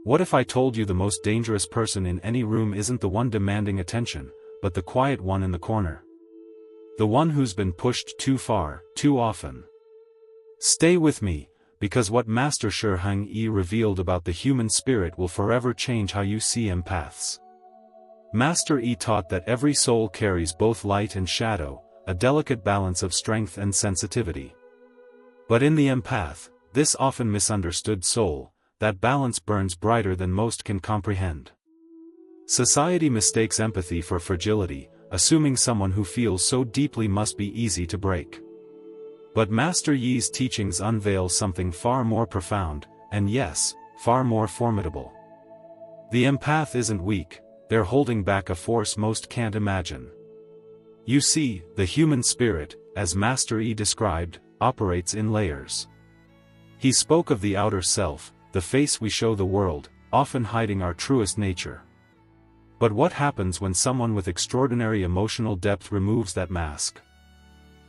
What if I told you the most dangerous person in any room isn't the one demanding attention, but the quiet one in the corner? The one who's been pushed too far, too often. Stay with me, because what Master Shi Heng revealed about the human spirit will forever change how you see empaths. Master taught that every soul carries both light and shadow, a delicate balance of strength and sensitivity. But in the empath, this often misunderstood soul, that balance burns brighter than most can comprehend. Society mistakes empathy for fragility, assuming someone who feels so deeply must be easy to break. But Master Yi's teachings unveil something far more profound, and yes, far more formidable. The empath isn't weak, they're holding back a force most can't imagine. You see, the human spirit, as Master Yi described, operates in layers. He spoke of the outer self, the face we show the world, often hiding our truest nature. But what happens when someone with extraordinary emotional depth removes that mask?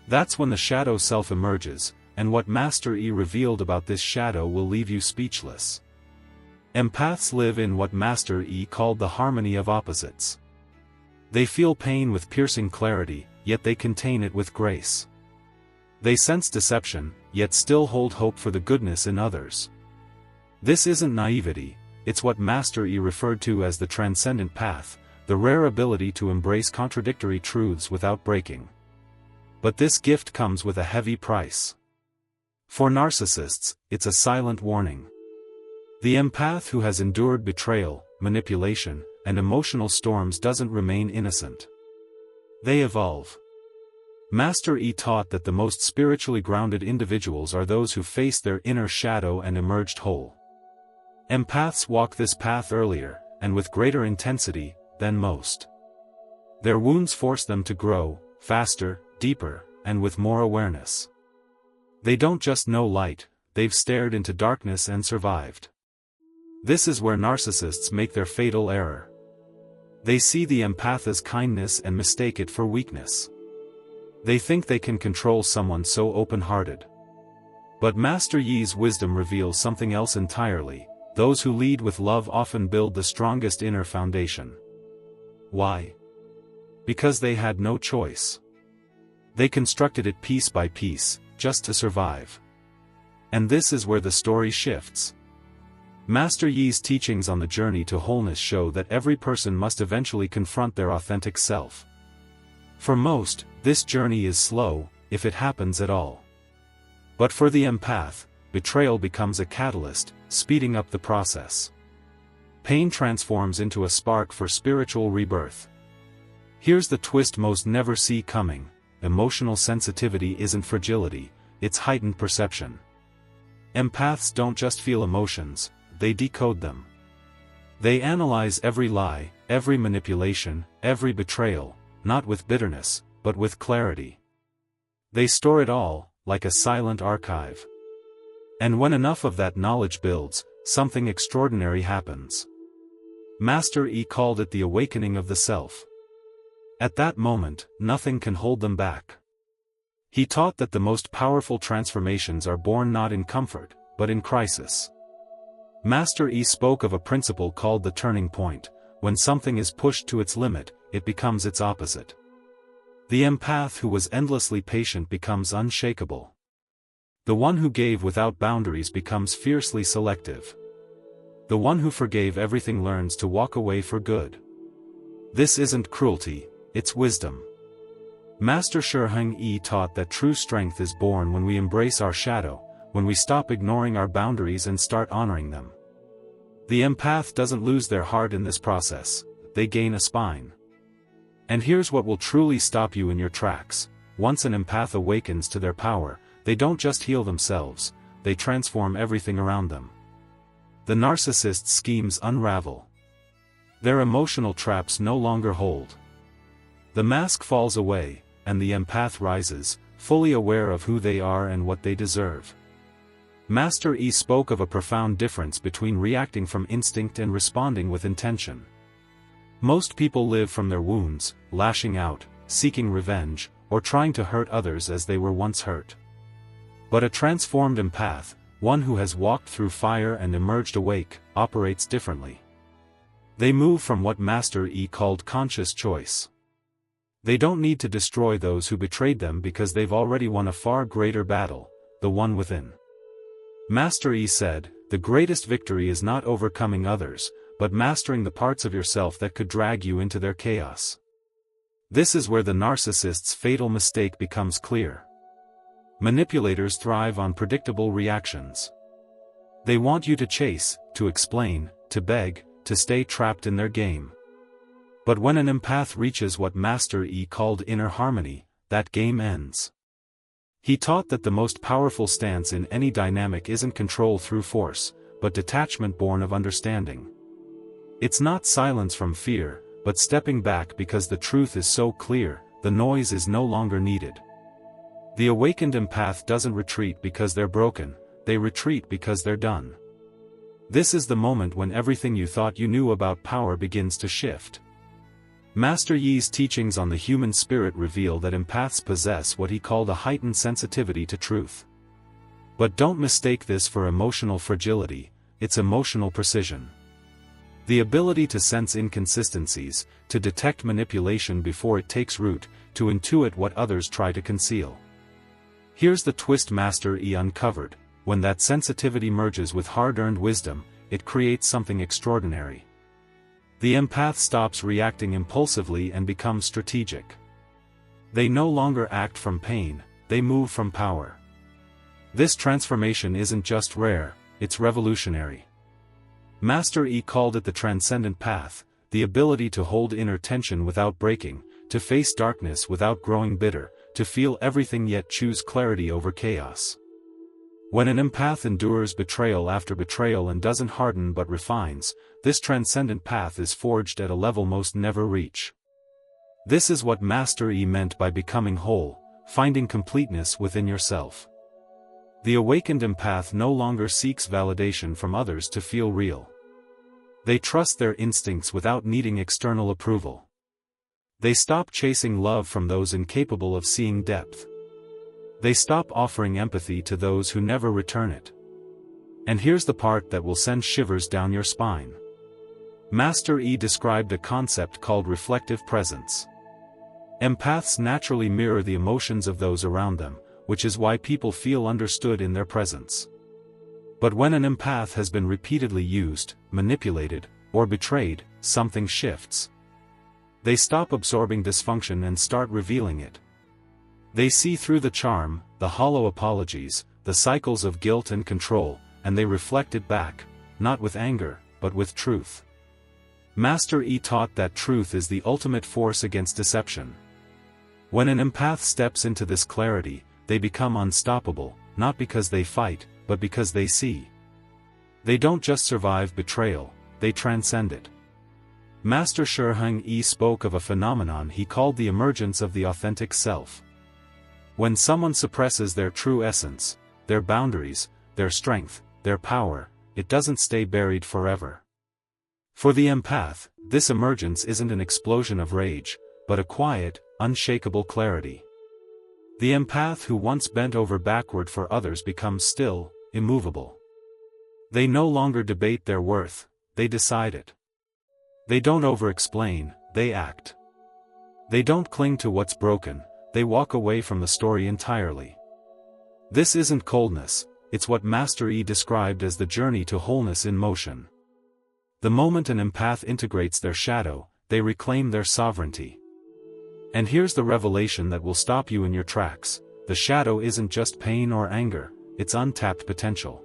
That's when the shadow self emerges, and what Master Yi revealed about this shadow will leave you speechless. Empaths live in what Master Yi called the harmony of opposites. They feel pain with piercing clarity, yet they contain it with grace. They sense deception, yet still hold hope for the goodness in others. This isn't naivety, it's what Master Yi referred to as the transcendent path, the rare ability to embrace contradictory truths without breaking. But this gift comes with a heavy price. For narcissists, it's a silent warning. The empath who has endured betrayal, manipulation, and emotional storms doesn't remain innocent. They evolve. Master Yi taught that the most spiritually grounded individuals are those who face their inner shadow and emerged whole. Empaths walk this path earlier, and with greater intensity, than most. Their wounds force them to grow, faster, deeper, and with more awareness. They don't just know light, they've stared into darkness and survived. This is where narcissists make their fatal error. They see the empath as kindness and mistake it for weakness. They think they can control someone so open-hearted. But Master Yi's wisdom reveals something else entirely. Those who lead with love often build the strongest inner foundation. Why? Because they had no choice. They constructed it piece by piece, just to survive. And this is where the story shifts. Master Yi's teachings on the journey to wholeness show that every person must eventually confront their authentic self. For most, this journey is slow, if it happens at all. But for the empath, betrayal becomes a catalyst, speeding up the process. Pain transforms into a spark for spiritual rebirth. Here's the twist most never see coming: emotional sensitivity isn't fragility, it's heightened perception. Empaths don't just feel emotions, they decode them. They analyze every lie, every manipulation, every betrayal, not with bitterness, but with clarity. They store it all, like a silent archive. And when enough of that knowledge builds, something extraordinary happens. Master Yi called it the awakening of the self. At that moment, nothing can hold them back. He taught that the most powerful transformations are born not in comfort, but in crisis. Master Yi spoke of a principle called the turning point. When something is pushed to its limit, it becomes its opposite. The empath who was endlessly patient becomes unshakable. The one who gave without boundaries becomes fiercely selective. The one who forgave everything learns to walk away for good. This isn't cruelty, it's wisdom. Master Shi Heng taught that true strength is born when we embrace our shadow, when we stop ignoring our boundaries and start honoring them. The empath doesn't lose their heart in this process, they gain a spine. And here's what will truly stop you in your tracks: once an empath awakens to their power, they don't just heal themselves, they transform everything around them. The narcissist's schemes unravel. Their emotional traps no longer hold. The mask falls away, and the empath rises, fully aware of who they are and what they deserve. Master Yi spoke of a profound difference between reacting from instinct and responding with intention. Most people live from their wounds, lashing out, seeking revenge, or trying to hurt others as they were once hurt. But a transformed empath, one who has walked through fire and emerged awake, operates differently. They move from what Master E called conscious choice. They don't need to destroy those who betrayed them because they've already won a far greater battle, the one within. Master E said, "The greatest victory is not overcoming others, but mastering the parts of yourself that could drag you into their chaos." This is where the narcissist's fatal mistake becomes clear. Manipulators thrive on predictable reactions. They want you to chase, to explain, to beg, to stay trapped in their game. But when an empath reaches what Master E called inner harmony, that game ends. He taught that the most powerful stance in any dynamic isn't control through force, but detachment born of understanding. It's not silence from fear, but stepping back because the truth is so clear, the noise is no longer needed. The awakened empath doesn't retreat because they're broken, they retreat because they're done. This is the moment when everything you thought you knew about power begins to shift. Master Yi's teachings on the human spirit reveal that empaths possess what he called a heightened sensitivity to truth. But don't mistake this for emotional fragility, it's emotional precision. The ability to sense inconsistencies, to detect manipulation before it takes root, to intuit what others try to conceal. Here's the twist Master E uncovered: when that sensitivity merges with hard-earned wisdom, it creates something extraordinary. The empath stops reacting impulsively and becomes strategic. They no longer act from pain, they move from power. This transformation isn't just rare, it's revolutionary. Master E called it the transcendent path, the ability to hold inner tension without breaking, to face darkness without growing bitter, to feel everything yet choose clarity over chaos. When an empath endures betrayal after betrayal and doesn't harden but refines, this transcendent path is forged at a level most never reach. This is what Master E meant by becoming whole, finding completeness within yourself. The awakened empath no longer seeks validation from others to feel real. They trust their instincts without needing external approval. They stop chasing love from those incapable of seeing depth. They stop offering empathy to those who never return it. And here's the part that will send shivers down your spine. Master E described a concept called reflective presence. Empaths naturally mirror the emotions of those around them, which is why people feel understood in their presence. But when an empath has been repeatedly used, manipulated, or betrayed, something shifts. They stop absorbing dysfunction and start revealing it. They see through the charm, the hollow apologies, the cycles of guilt and control, and they reflect it back, not with anger, but with truth. Master E taught that truth is the ultimate force against deception. When an empath steps into this clarity, they become unstoppable, not because they fight, but because they see. They don't just survive betrayal, they transcend it. Master Shi Heng spoke of a phenomenon he called the emergence of the authentic self. When someone suppresses their true essence, their boundaries, their strength, their power, it doesn't stay buried forever. For the empath, this emergence isn't an explosion of rage, but a quiet, unshakable clarity. The empath who once bent over backward for others becomes still, immovable. They no longer debate their worth, they decide it. They don't over-explain, they act. They don't cling to what's broken, they walk away from the story entirely. This isn't coldness, it's what Master E described as the journey to wholeness in motion. The moment an empath integrates their shadow, they reclaim their sovereignty. And here's the revelation that will stop you in your tracks: the shadow isn't just pain or anger, it's untapped potential.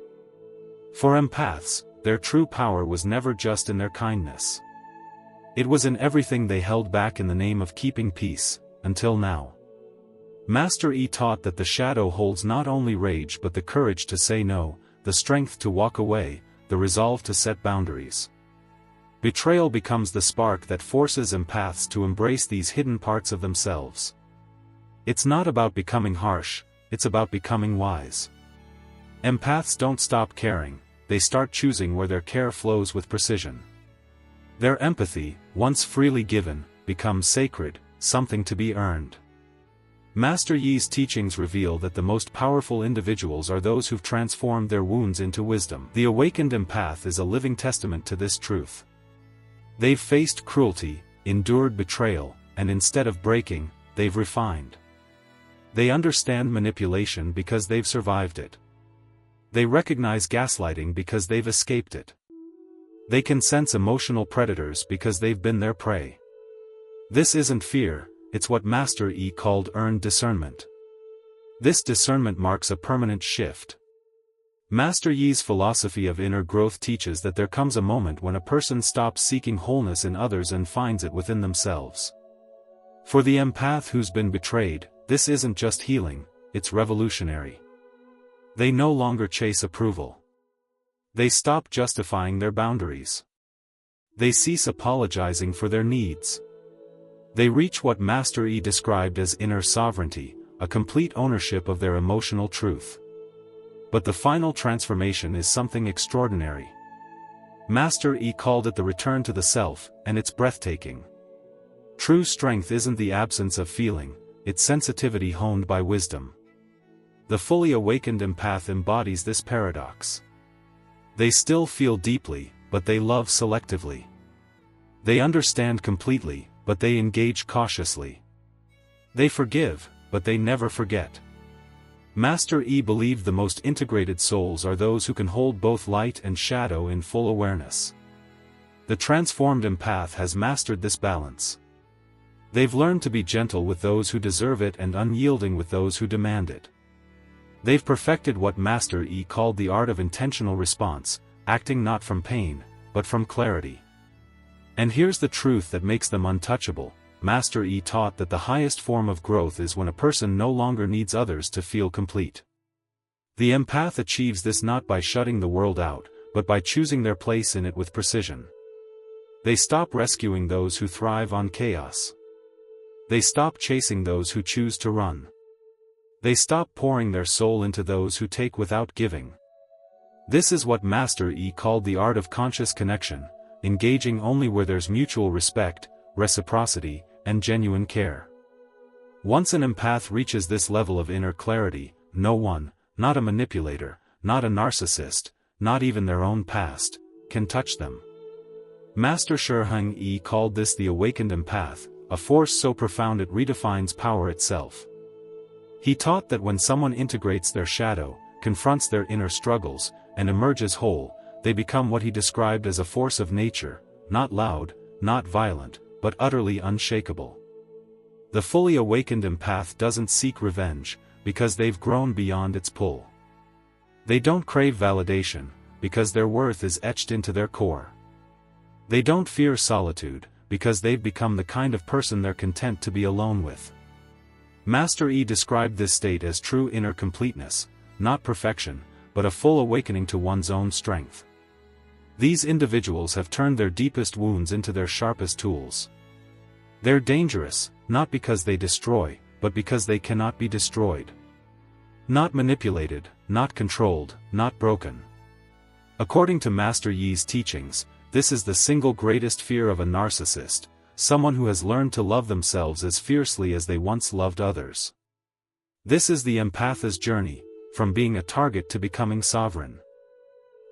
For empaths, their true power was never just in their kindness. It was in everything they held back in the name of keeping peace, until now. Master E taught that the shadow holds not only rage but the courage to say no, the strength to walk away, the resolve to set boundaries. Betrayal becomes the spark that forces empaths to embrace these hidden parts of themselves. It's not about becoming harsh, it's about becoming wise. Empaths don't stop caring, they start choosing where their care flows with precision. Their empathy, once freely given, becomes sacred, something to be earned. Master Yi's teachings reveal that the most powerful individuals are those who've transformed their wounds into wisdom. The awakened empath is a living testament to this truth. They've faced cruelty, endured betrayal, and instead of breaking, they've refined. They understand manipulation because they've survived it. They recognize gaslighting because they've escaped it. They can sense emotional predators because they've been their prey. This isn't fear, it's what Master Yi called earned discernment. This discernment marks a permanent shift. Master Yi's philosophy of inner growth teaches that there comes a moment when a person stops seeking wholeness in others and finds it within themselves. For the empath who's been betrayed, this isn't just healing, it's revolutionary. They no longer chase approval. They stop justifying their boundaries. They cease apologizing for their needs. They reach what Master Yi described as inner sovereignty, a complete ownership of their emotional truth. But the final transformation is something extraordinary. Master Yi called it the return to the self, and it's breathtaking. True strength isn't the absence of feeling, it's sensitivity honed by wisdom. The fully awakened empath embodies this paradox. They still feel deeply, but they love selectively. They understand completely, but they engage cautiously. They forgive, but they never forget. Master Yi believed the most integrated souls are those who can hold both light and shadow in full awareness. The transformed empath has mastered this balance. They've learned to be gentle with those who deserve it and unyielding with those who demand it. They've perfected what Master Yi called the art of intentional response, acting not from pain, but from clarity. And here's the truth that makes them untouchable. Master Yi taught that the highest form of growth is when a person no longer needs others to feel complete. The empath achieves this not by shutting the world out, but by choosing their place in it with precision. They stop rescuing those who thrive on chaos. They stop chasing those who choose to run. They stop pouring their soul into those who take without giving. This is what Master Yi called the art of conscious connection, engaging only where there's mutual respect, reciprocity, and genuine care. Once an empath reaches this level of inner clarity, no one, not a manipulator, not a narcissist, not even their own past, can touch them. Master Shi Heng called this the awakened empath, a force so profound it redefines power itself. He taught that when someone integrates their shadow, confronts their inner struggles, and emerges whole, they become what he described as a force of nature, not loud, not violent, but utterly unshakable. The fully awakened empath doesn't seek revenge, because they've grown beyond its pull. They don't crave validation, because their worth is etched into their core. They don't fear solitude, because they've become the kind of person they're content to be alone with. Master Yi described this state as true inner completeness, not perfection, but a full awakening to one's own strength. These individuals have turned their deepest wounds into their sharpest tools. They're dangerous, not because they destroy, but because they cannot be destroyed. Not manipulated, not controlled, not broken. According to Master Yi's teachings, this is the single greatest fear of a narcissist, someone who has learned to love themselves as fiercely as they once loved others. This is the empath's journey, from being a target to becoming sovereign.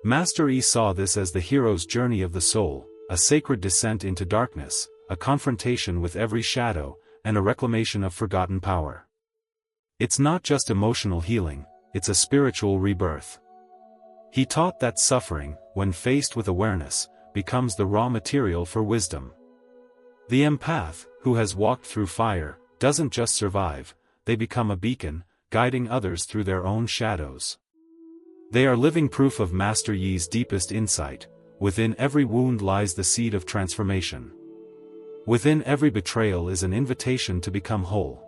Master Yi saw this as the hero's journey of the soul, a sacred descent into darkness, a confrontation with every shadow, and a reclamation of forgotten power. It's not just emotional healing, it's a spiritual rebirth. He taught that suffering, when faced with awareness, becomes the raw material for wisdom. The empath, who has walked through fire, doesn't just survive, they become a beacon, guiding others through their own shadows. They are living proof of Master Yi's deepest insight: within every wound lies the seed of transformation. Within every betrayal is an invitation to become whole.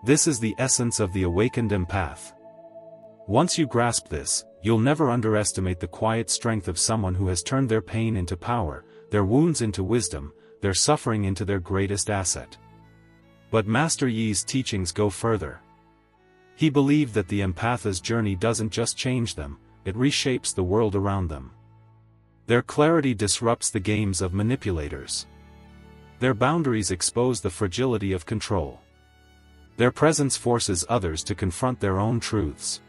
This is the essence of the awakened empath. Once you grasp this, you'll never underestimate the quiet strength of someone who has turned their pain into power, their wounds into wisdom, their suffering into their greatest asset. But Master Yi's teachings go further. He believed that the empath's journey doesn't just change them, it reshapes the world around them. Their clarity disrupts the games of manipulators. Their boundaries expose the fragility of control. Their presence forces others to confront their own truths.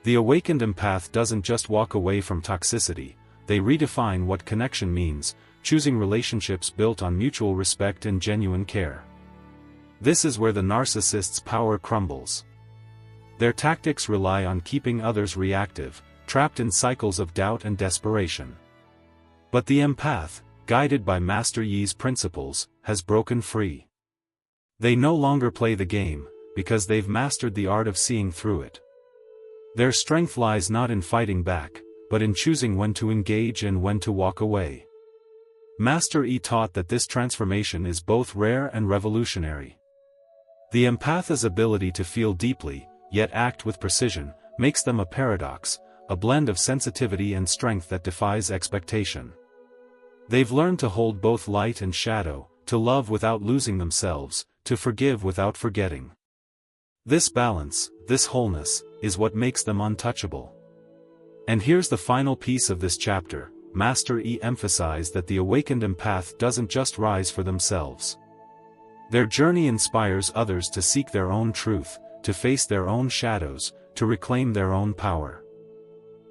The awakened empath doesn't just walk away from toxicity, they redefine what connection means, choosing relationships built on mutual respect and genuine care. This is where the narcissist's power crumbles. Their tactics rely on keeping others reactive, trapped in cycles of doubt and desperation. But the empath, guided by Master Yi's principles, has broken free. They no longer play the game, because they've mastered the art of seeing through it. Their strength lies not in fighting back, but in choosing when to engage and when to walk away. Master Yi taught that this transformation is both rare and revolutionary. The empath's ability to feel deeply, yet act with precision, makes them a paradox, a blend of sensitivity and strength that defies expectation. They've learned to hold both light and shadow, to love without losing themselves, to forgive without forgetting. This balance, this wholeness, is what makes them untouchable. And here's the final piece of this chapter. Master Yi emphasized that the awakened empath doesn't just rise for themselves. Their journey inspires others to seek their own truth, to face their own shadows, to reclaim their own power.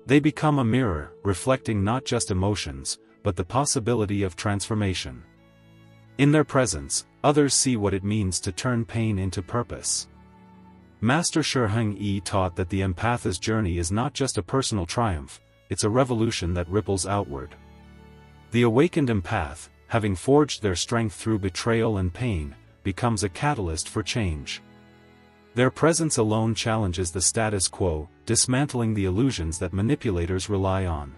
They become a mirror, reflecting not just emotions, but the possibility of transformation. In their presence, others see what it means to turn pain into purpose. Master Shi Heng taught that the empath's journey is not just a personal triumph, it's a revolution that ripples outward. The awakened empath, having forged their strength through betrayal and pain, becomes a catalyst for change. Their presence alone challenges the status quo, dismantling the illusions that manipulators rely on.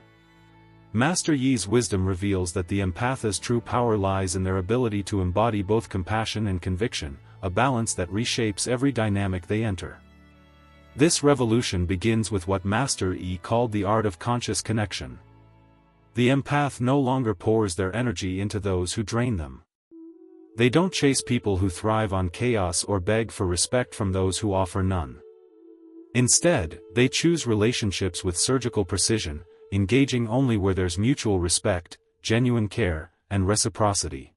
Master Yi's wisdom reveals that the empath's true power lies in their ability to embody both compassion and conviction, a balance that reshapes every dynamic they enter. This revolution begins with what Master Yi called the art of conscious connection. The empath no longer pours their energy into those who drain them. They don't chase people who thrive on chaos or beg for respect from those who offer none. Instead, they choose relationships with surgical precision, engaging only where there's mutual respect, genuine care, and reciprocity.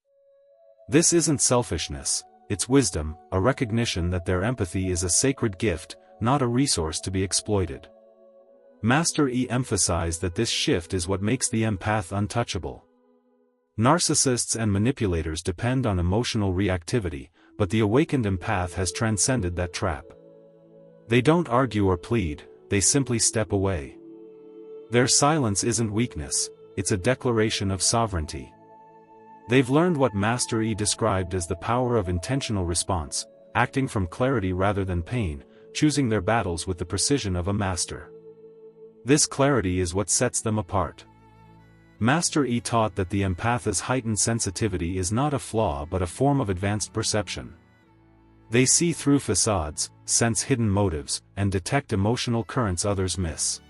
This isn't selfishness, it's wisdom, a recognition that their empathy is a sacred gift, not a resource to be exploited. Master Yi emphasized that this shift is what makes the empath untouchable. Narcissists and manipulators depend on emotional reactivity, but the awakened empath has transcended that trap. They don't argue or plead, they simply step away. Their silence isn't weakness, it's a declaration of sovereignty. They've learned what Master Yi described as the power of intentional response, acting from clarity rather than pain, choosing their battles with the precision of a master. This clarity is what sets them apart. Master Yi taught that the empath's heightened sensitivity is not a flaw but a form of advanced perception. They see through facades, sense hidden motives, and detect emotional currents others miss.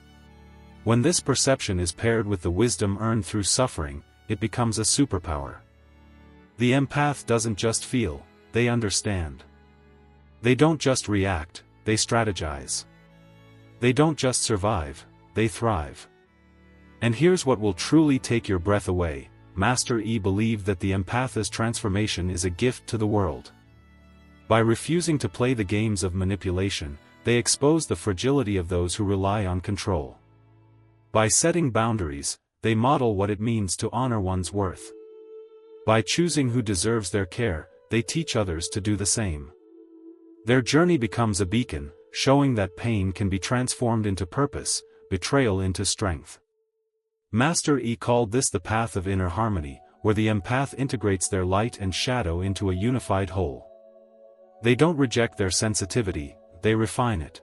When this perception is paired with the wisdom earned through suffering, it becomes a superpower. The empath doesn't just feel, they understand. They don't just react, they strategize. They don't just survive, they thrive. And here's what will truly take your breath away. Master Yi believed that the empath's transformation is a gift to the world. By refusing to play the games of manipulation, they expose the fragility of those who rely on control. By setting boundaries, they model what it means to honor one's worth. By choosing who deserves their care, they teach others to do the same. Their journey becomes a beacon, showing that pain can be transformed into purpose, betrayal into strength. Master Yi called this the path of inner harmony, where the empath integrates their light and shadow into a unified whole. They don't reject their sensitivity, they refine it.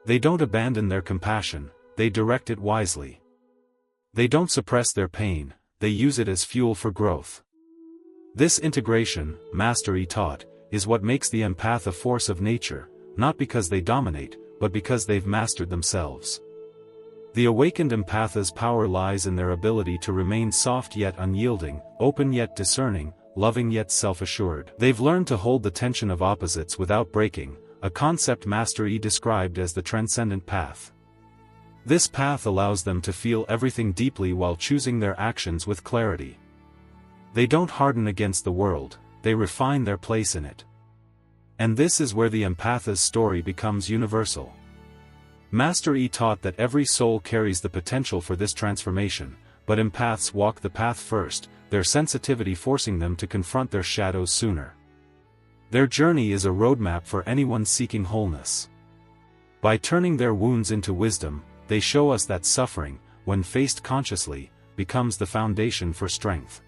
They don't abandon their compassion, they direct it wisely. They don't suppress their pain, they use it as fuel for growth. This integration, Master Yi taught, is what makes the empath a force of nature, not because they dominate, but because they've mastered themselves. The awakened empath's power lies in their ability to remain soft yet unyielding, open yet discerning, loving yet self-assured. They've learned to hold the tension of opposites without breaking, a concept Master Yi described as the transcendent path. This path allows them to feel everything deeply while choosing their actions with clarity. They don't harden against the world, they refine their place in it. And this is where the empath's story becomes universal. Master Yi taught that every soul carries the potential for this transformation, but empaths walk the path first, their sensitivity forcing them to confront their shadows sooner. Their journey is a roadmap for anyone seeking wholeness. By turning their wounds into wisdom, they show us that suffering, when faced consciously, becomes the foundation for strength.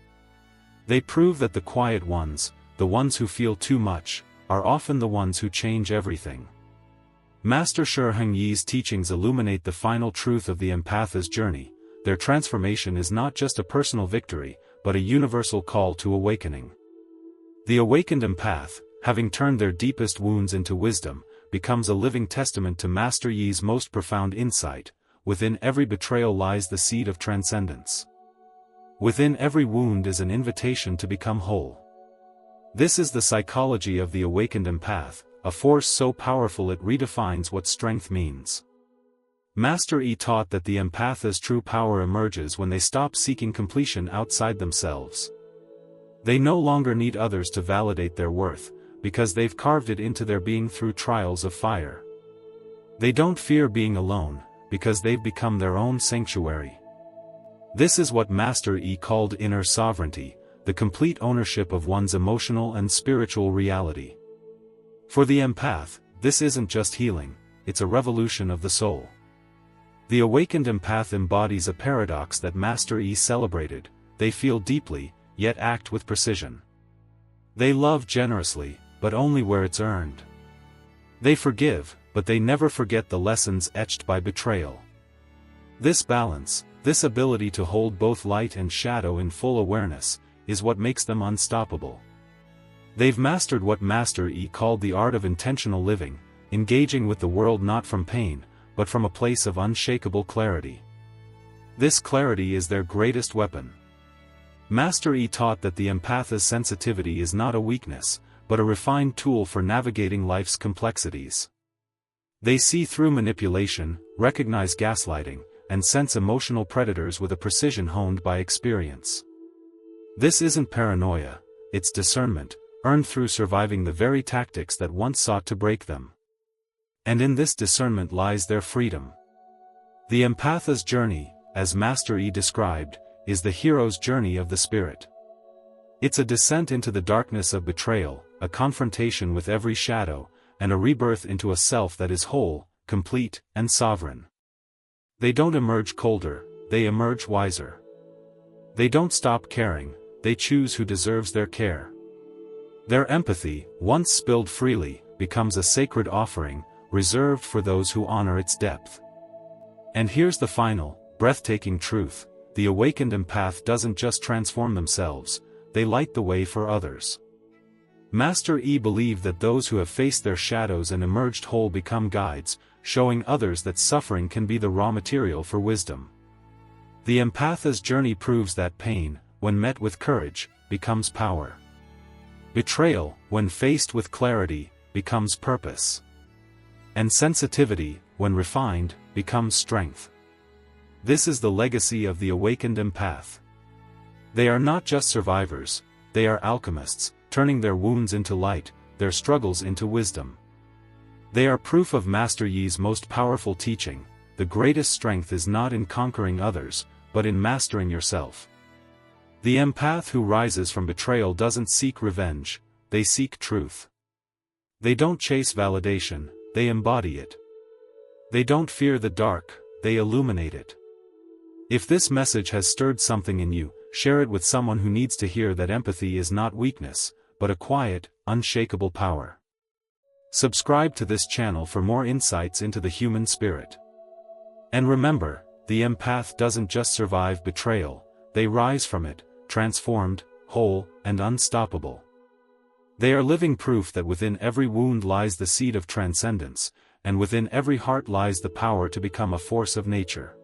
They prove that the quiet ones, the ones who feel too much, are often the ones who change everything. Master Shi Heng's teachings illuminate the final truth of the empath's journey. Their transformation is not just a personal victory, but a universal call to awakening. The awakened empath, having turned their deepest wounds into wisdom, becomes a living testament to Master Yi's most profound insight. Within every betrayal lies the seed of transcendence. Within every wound is an invitation to become whole. This is the psychology of the awakened empath, a force so powerful it redefines what strength means. Master Yi taught that the empath's true power emerges when they stop seeking completion outside themselves. They no longer need others to validate their worth, because they've carved it into their being through trials of fire. They don't fear being alone, because they've become their own sanctuary. This is what Master Yi called inner sovereignty, the complete ownership of one's emotional and spiritual reality. For the empath, this isn't just healing, it's a revolution of the soul. The awakened empath embodies a paradox that Master Yi celebrated: they feel deeply, yet act with precision. They love generously, but only where it's earned. They forgive, but they never forget the lessons etched by betrayal. This balance, this ability to hold both light and shadow in full awareness, is what makes them unstoppable. They've mastered what Master Yi called the art of intentional living, engaging with the world not from pain, but from a place of unshakable clarity. This clarity is their greatest weapon. Master Yi taught that the empath's sensitivity is not a weakness, but a refined tool for navigating life's complexities. They see through manipulation, recognize gaslighting, and sense emotional predators with a precision honed by experience. This isn't paranoia, it's discernment, earned through surviving the very tactics that once sought to break them. And in this discernment lies their freedom. The empath's journey, as Master Yi described, is the hero's journey of the spirit. It's a descent into the darkness of betrayal, a confrontation with every shadow, and a rebirth into a self that is whole, complete, and sovereign. They don't emerge colder, they emerge wiser. They don't stop caring, they choose who deserves their care. Their empathy, once spilled freely, becomes a sacred offering, reserved for those who honor its depth. And here's the final, breathtaking truth: the awakened empath doesn't just transform themselves, they light the way for others. Master Yi believed that those who have faced their shadows and emerged whole become guides, showing others that suffering can be the raw material for wisdom. The empath's journey proves that pain, when met with courage, becomes power. Betrayal, when faced with clarity, becomes purpose. And sensitivity, when refined, becomes strength. This is the legacy of the awakened empath. They are not just survivors, they are alchemists, turning their wounds into light, their struggles into wisdom. They are proof of Master Yi's most powerful teaching: the greatest strength is not in conquering others, but in mastering yourself. The empath who rises from betrayal doesn't seek revenge, they seek truth. They don't chase validation, they embody it. They don't fear the dark, they illuminate it. If this message has stirred something in you, share it with someone who needs to hear that empathy is not weakness, but a quiet, unshakable power. Subscribe to this channel for more insights into the human spirit. And remember, the empath doesn't just survive betrayal, they rise from it, transformed, whole, and unstoppable. They are living proof that within every wound lies the seed of transcendence, and within every heart lies the power to become a force of nature.